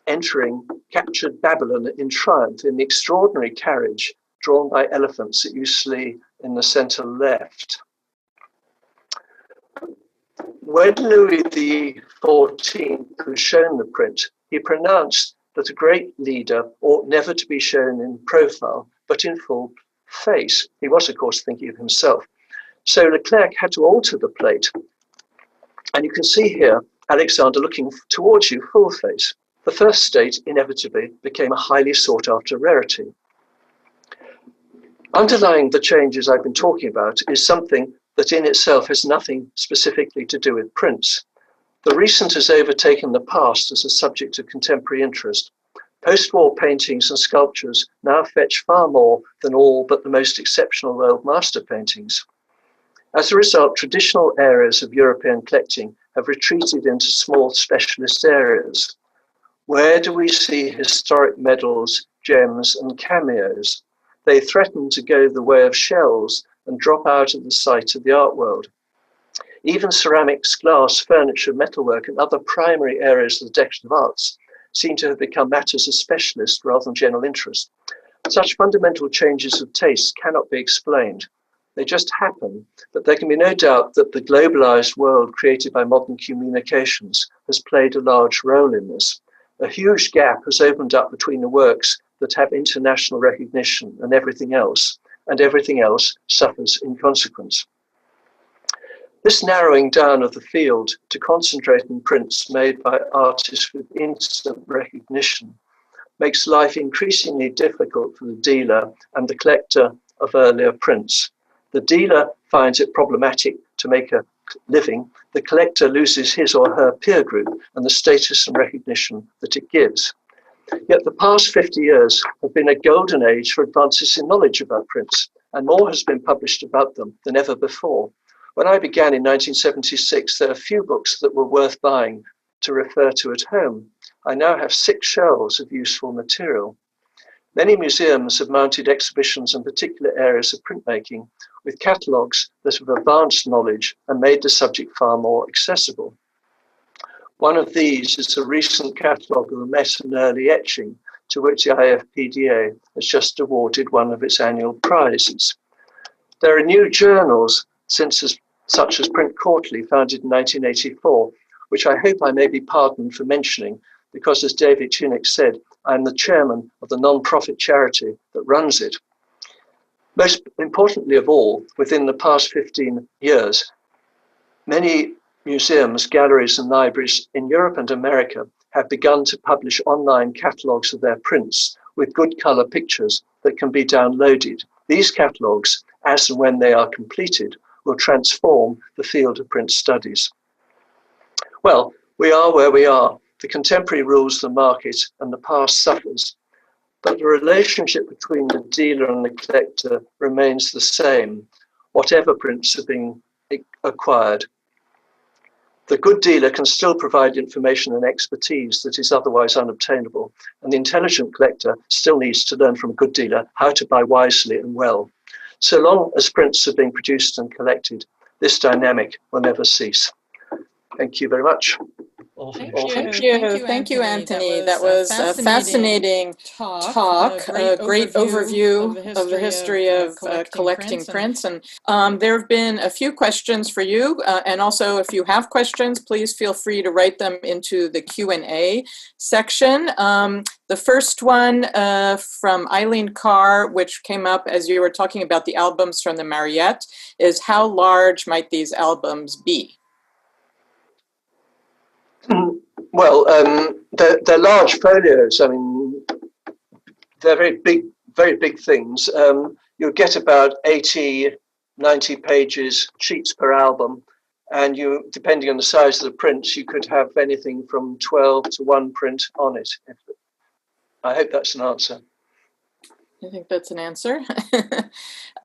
entering captured Babylon in triumph in the extraordinary carriage drawn by elephants that you see in the center left. When Louis XIV was shown the print, he pronounced that a great leader ought never to be shown in profile, but in full face. He was, of course, thinking of himself. So Leclerc had to alter the plate. And you can see here Alexander looking towards you full face. The first state inevitably became a highly sought after rarity. Underlying the changes I've been talking about is something that in itself has nothing specifically to do with prints. The recent has overtaken the past as a subject of contemporary interest. Post-war paintings and sculptures now fetch far more than all but the most exceptional world master paintings. As a result, traditional areas of European collecting have retreated into small specialist areas. Where do we see historic medals, gems, and cameos? They threaten to go the way of shells and drop out of the sight of the art world. Even ceramics, glass, furniture, metalwork, and other primary areas of the decorative arts seem to have become matters of specialist rather than general interest. Such fundamental changes of taste cannot be explained. They just happen, but there can be no doubt that the globalized world created by modern communications has played a large role in this. A huge gap has opened up between the works that have international recognition and everything else suffers in consequence. This narrowing down of the field to concentrate on prints made by artists with instant recognition makes life increasingly difficult for the dealer and the collector of earlier prints. The dealer finds it problematic to make a living. The collector loses his or her peer group and the status and recognition that it gives. Yet the past 50 years have been a golden age for advances in knowledge about prints, and more has been published about them than ever before. When I began in 1976, there were few books that were worth buying to refer to at home. I now have 6 shelves of useful material. Many museums have mounted exhibitions in particular areas of printmaking with catalogues that have advanced knowledge and made the subject far more accessible. One of these is a recent catalogue of the Mess and early etching, to which the IFPDA has just awarded one of its annual prizes. There are new journals, such as Print Quarterly, founded in 1984, which I hope I may be pardoned for mentioning, because as David Chinick said, I'm the chairman of the non-profit charity that runs it. Most importantly of all, within the past 15 years, many museums, galleries and libraries in Europe and America have begun to publish online catalogues of their prints with good colour pictures that can be downloaded. These catalogues, as and when they are completed, will transform the field of print studies. Well, we are where we are. The contemporary rules the market and the past suffers, but the relationship between the dealer and the collector remains the same, whatever prints are being acquired. The good dealer can still provide information and expertise that is otherwise unobtainable, and the intelligent collector still needs to learn from a good dealer how to buy wisely and well. So long as prints are being produced and collected, this dynamic will never cease. Thank you very much. Thank you, Anthony. That was a fascinating talk, a great overview of the history of collecting prints. And there have been a few questions for you. And also, if you have questions, please feel free to write them into the Q&A section. The first one from Eileen Carr, which came up as you were talking about the albums from the Mariette, is how large might these albums be? Well, they're large folios. I mean, they're very big things. You'll get about 80, 90 pages, sheets per album. And you, depending on the size of the prints, you could have anything from 12 to 1 print on it. I hope that's an answer. I think that's an answer.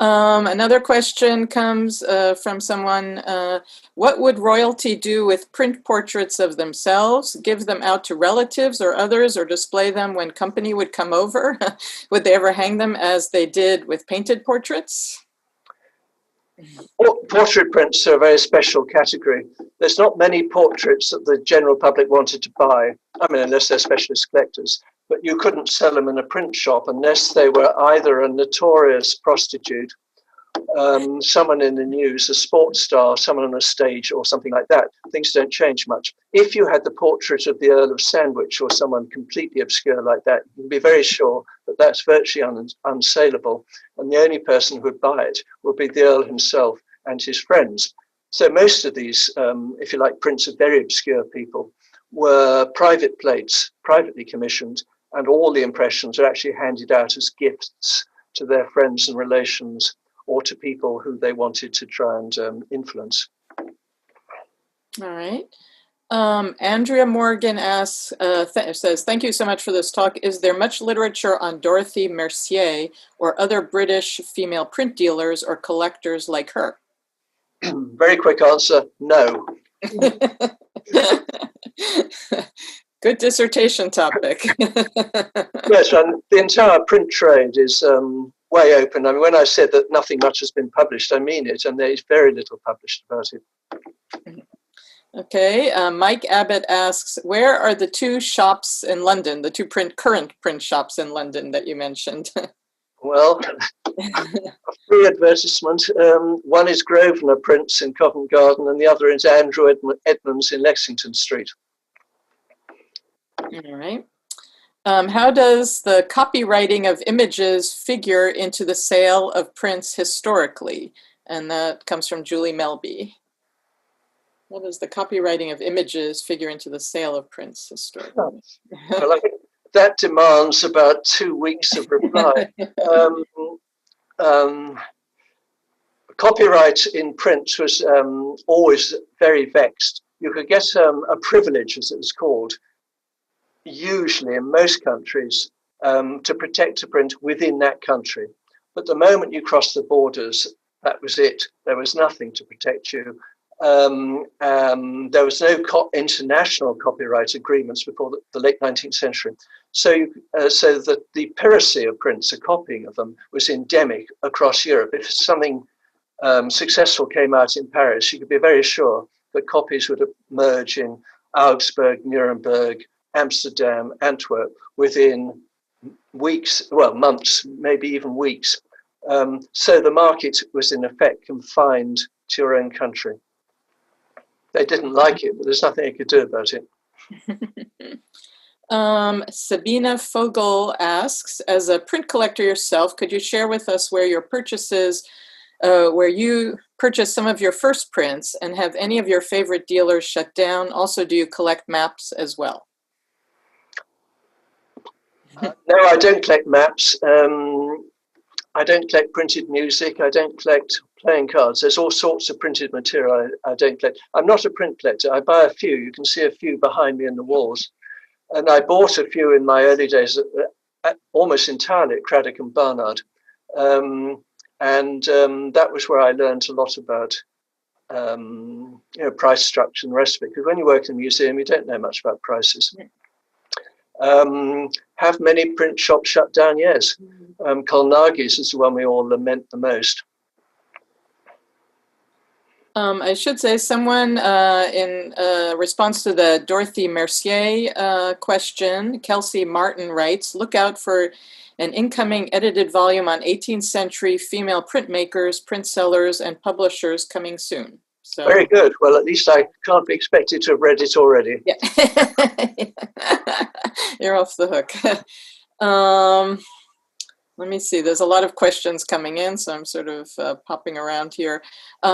Another question comes from someone. What would royalty do with print portraits of themselves? Give them out to relatives or others, or display them when company would come over? Would they ever hang them as they did with painted portraits? Well, portrait prints are a very special category. There's not many portraits that the general public wanted to buy. I mean, unless they're specialist collectors. But you couldn't sell them in a print shop unless they were either a notorious prostitute, someone in the news, a sports star, someone on a stage or something like that. Things don't change much. If you had the portrait of the Earl of Sandwich or someone completely obscure like that, you can be very sure that that's virtually unsaleable. And the only person who would buy it would be the Earl himself and his friends. So most of these, if you like, prints of very obscure people were private plates, privately commissioned, and all the impressions are actually handed out as gifts to their friends and relations or to people who they wanted to try and influence. All right. Andrea Morgan asks, says, thank you so much for this talk. Is there much literature on Dorothy Mercier or other British female print dealers or collectors like her? Very quick answer, no. Good dissertation topic. Yes, and the entire print trade is way open. I mean, when I said that nothing much has been published, I mean it, and there is very little published about it. Okay, Mike Abbott asks, where are the two shops in London, the two current print shops in London that you mentioned? Well, a free advertisement. One is Grosvenor Prints in Covent Garden, and the other is Andrew Edmonds in Lexington Street. All right. How does the copywriting of images figure into the sale of prints historically? And that comes from Julie Melby. How does the copywriting of images figure into the sale of prints historically? Well, I think that demands about 2 weeks of reply. Copyright in print was always very vexed. You could get a privilege, as it was called, usually in most countries, to protect a print within that country. But the moment you crossed the borders, that was it. There was nothing to protect you. There was no international copyright agreements before the late 19th century. So that the piracy of prints, a copying of them, was endemic across Europe. If something successful came out in Paris, you could be very sure that copies would emerge in Augsburg, Nuremberg, Amsterdam, Antwerp within weeks, well, months, maybe even weeks. So the market was in effect confined to your own country. They didn't like it, but there's nothing you could do about it. Sabina Fogel asks, as a print collector yourself, could you share with us where your purchases, where you purchased some of your first prints, and have any of your favorite dealers shut down? Also, do you collect maps as well? No, I don't collect maps. I don't collect printed music. I don't collect playing cards. There's all sorts of printed material I don't collect. I'm not a print collector. I buy a few. You can see a few behind me in the walls. And I bought a few in my early days, almost entirely at Craddock and Barnard. That was where I learned a lot about price structure and the rest of it. Because when you work in a museum, you don't know much about prices. Have many print shops shut down? Yes. Colnagi's is the one we all lament the most. I should say someone in response to the Dorothy Mercier question, Kelsey Martin writes, look out for an incoming edited volume on 18th century female printmakers, print sellers, and publishers coming soon. So, very good. Well, at least I can't be expected to have read it already. Yeah. You're off the hook. Let me see. There's a lot of questions coming in, so I'm sort of popping around here.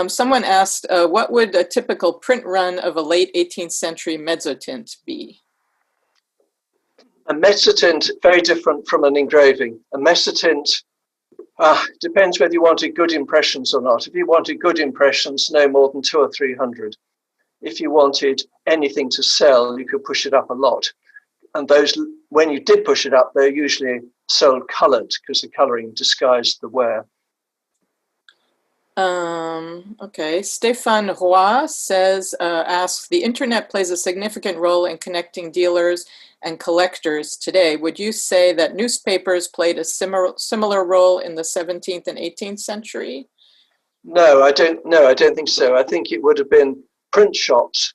Someone asked, what would a typical print run of a late 18th century mezzotint be? A mezzotint, very different from an engraving. A mezzotint depends whether you wanted good impressions or not. If you wanted good impressions, no more than 200 or 300. If you wanted anything to sell, you could push it up a lot. And those, when you did push it up, they're usually sold coloured because the colouring disguised the wear. Okay, Stéphane Roy asks, the internet plays a significant role in connecting dealers and collectors today. Would you say that newspapers played a similar role in the 17th and 18th century? No, I don't think so. I think it would have been print shops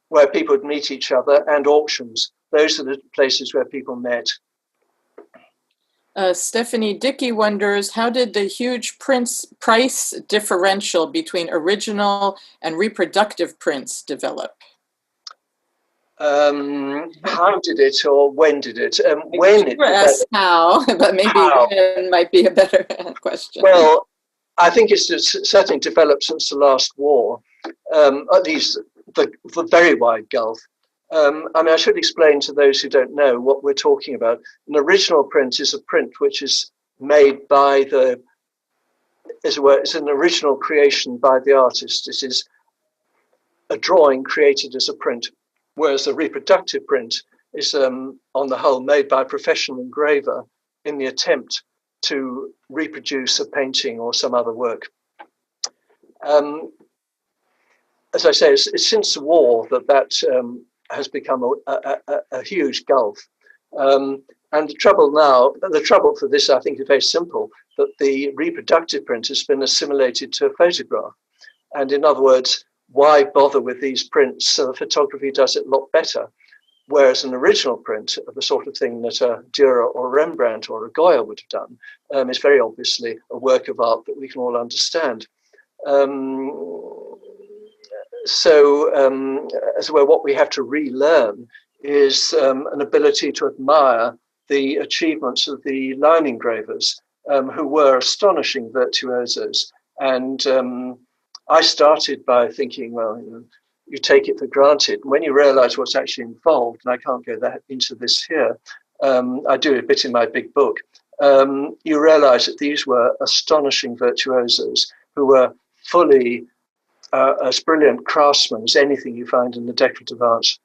where people would meet each other and auctions. Those are the places where people met. Stephanie Dickey wonders, how did the huge price differential between original and reproductive prints develop? How did it, or when did it? When it developed? How, but maybe how? When might be a better question. Well, I think it's certainly developed since the last war, at least the very wide gulf. I mean, I should explain to those who don't know what we're talking about. An original print is a print which is made by it's an original creation by the artist. It is a drawing created as a print, whereas a reproductive print is, on the whole, made by a professional engraver in the attempt to reproduce a painting or some other work. As I say, it's since the war that has become a huge gulf. And the trouble for this, I think, is very simple, that the reproductive print has been assimilated to a photograph. And in other words, why bother with these prints? The photography does it a lot better. Whereas an original print of the sort of thing that a Dürer or Rembrandt or a Goya would have done is very obviously a work of art that we can all understand. As well, what we have to relearn is an ability to admire the achievements of the line engravers, who were astonishing virtuosos. And I started by thinking, well, you take it for granted. When you realize what's actually involved, and I can't go into this here, I do a bit in my big book, you realize that these were astonishing virtuosos who were fully as brilliant craftsmen as anything you find in the decorative arts.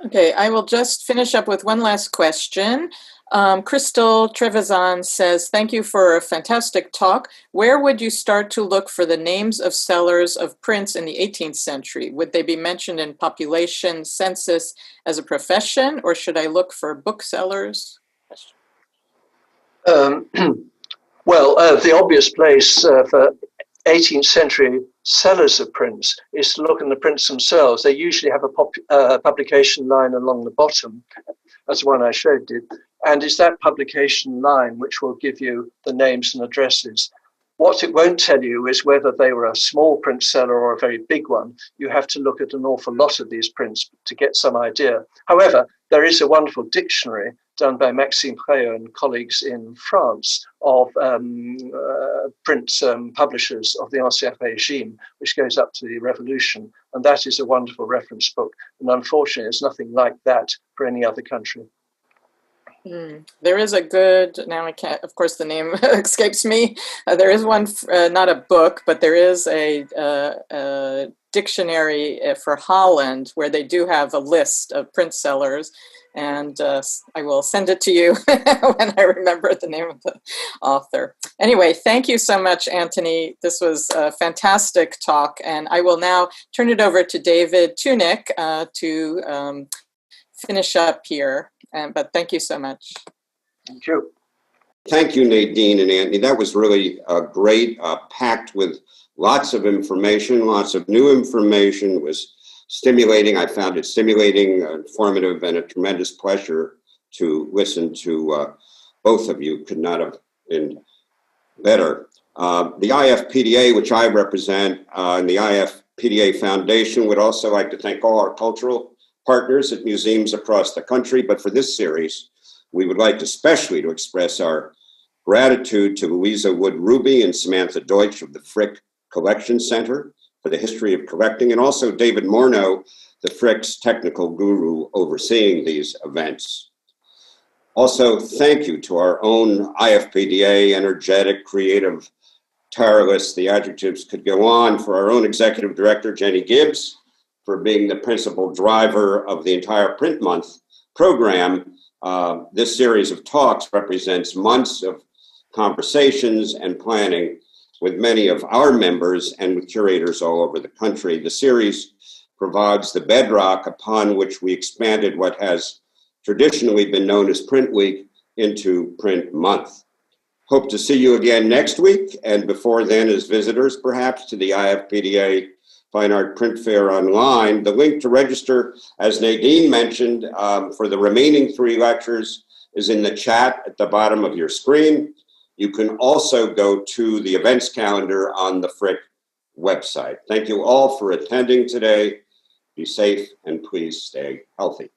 Okay, I will just finish up with one last question. Crystal Trevisan says, thank you for a fantastic talk. Where would you start to look for the names of sellers of prints in the 18th century? Would they be mentioned in population census as a profession, or should I look for booksellers? Well, the obvious place for 18th century sellers of prints is to look in the prints themselves. They usually have a publication line along the bottom, as the one I showed did, and it's that publication line which will give you the names and addresses. What it won't tell you is whether they were a small print seller or a very big one. You have to look at an awful lot of these prints to get some idea. However, there is a wonderful dictionary done by Maxime Préau and colleagues in France of print publishers of the Ancien Régime, which goes up to the Revolution. And that is a wonderful reference book. And unfortunately, there's nothing like that for any other country. There is a good, now I can't, of course the name escapes me. There is one, not a book, but there is a dictionary for Holland where they do have a list of print sellers. And I will send it to you when I remember the name of the author. Anyway, thank you so much, Antony. This was a fantastic talk. And I will now turn it over to David Tunick to finish up here. But thank you so much. Thank you. Thank you, Nadine and Antony. That was really great, packed with lots of information, lots of new information. It was stimulating. I found it stimulating, informative, and a tremendous pleasure to listen to both of you. Could not have been better. The IFPDA, which I represent, and the IFPDA Foundation would also like to thank all our cultural partners at museums across the country. But for this series, we would like especially to express our gratitude to Louisa Wood-Ruby and Samantha Deutsch of the Frick Collection Center for the history of collecting, and also David Morneau, the Frick's technical guru overseeing these events. Also, thank you to our own IFPDA, energetic, creative, tireless, the adjectives could go on, for our own executive director, Jenny Gibbs, for being the principal driver of the entire print month program, this series of talks represents months of conversations and planning with many of our members and with curators all over the country. The series provides the bedrock upon which we expanded what has traditionally been known as Print Week into Print Month. Hope to see you again next week, and before then as visitors perhaps to the IFPDA Fine Art Print Fair online. The link to register, as Nadine mentioned, for the remaining 3 lectures is in the chat at the bottom of your screen. You can also go to the events calendar on the Frick website. Thank you all for attending today. Be safe and please stay healthy.